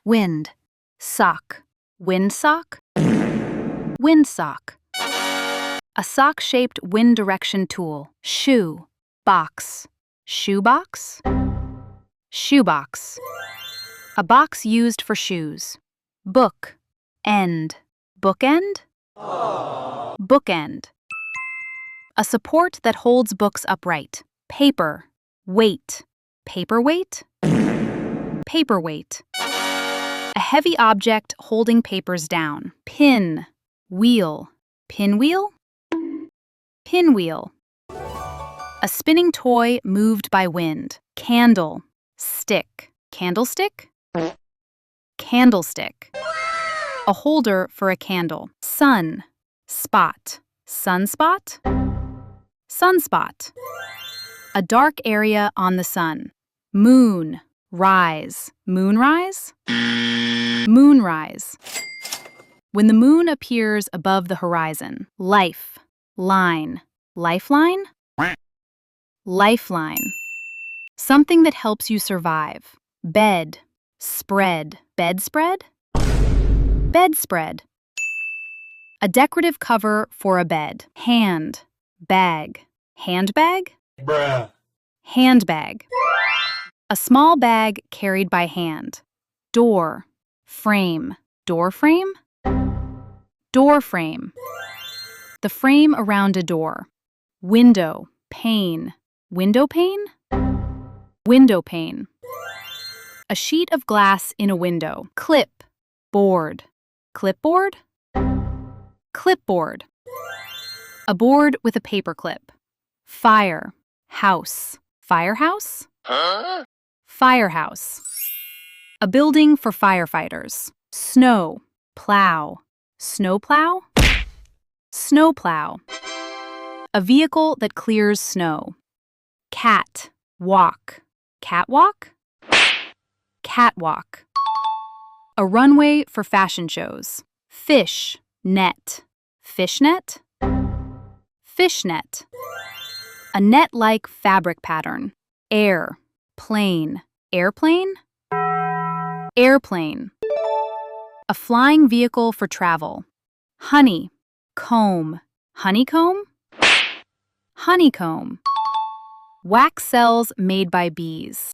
Wind. Sock. Windsock. Windsock. A sock-shaped wind direction tool. Shoe. Box. Shoebox. Shoebox. A box used for shoes. Book. End. Bookend. Bookend. A support that holds books upright. Paper. Weight. Paperweight. Paperweight. A heavy object holding papers down. Pin. Wheel. Pinwheel. Pinwheel. A spinning toy moved by wind. Candle. Stick. Candlestick. Candlestick. A holder for a candle. Sun. Spot. Sunspot. Sunspot. A dark area on the sun. Moon. Rise. Moonrise. Moonrise. When the moon appears above the horizon. Life. Line. Lifeline. Lifeline. Something that helps you survive. Bed. Spread. Bedspread. Bedspread. A decorative cover for a bed. Hand. Bag. Handbag. Bruh. Handbag. A small bag carried by hand. Door. Frame. Door frame. Door frame. The frame around a door. Window. Pane. Window pane. Window pane. A sheet of glass in a window. Clip. Board. Clipboard. Clipboard. A board with a paper clip. Fire. House. Firehouse. Firehouse. A building for firefighters. Snow. Plow. Snowplow. Snowplow. A vehicle that clears snow. Cat. Walk. Catwalk. Catwalk. A runway for fashion shows. Fish. Net. Fishnet. Fishnet. A net-like fabric pattern. Air. Plane. Airplane. Airplane. A flying vehicle for travel. Honey. Comb. Honeycomb. Honeycomb. Wax cells made by bees.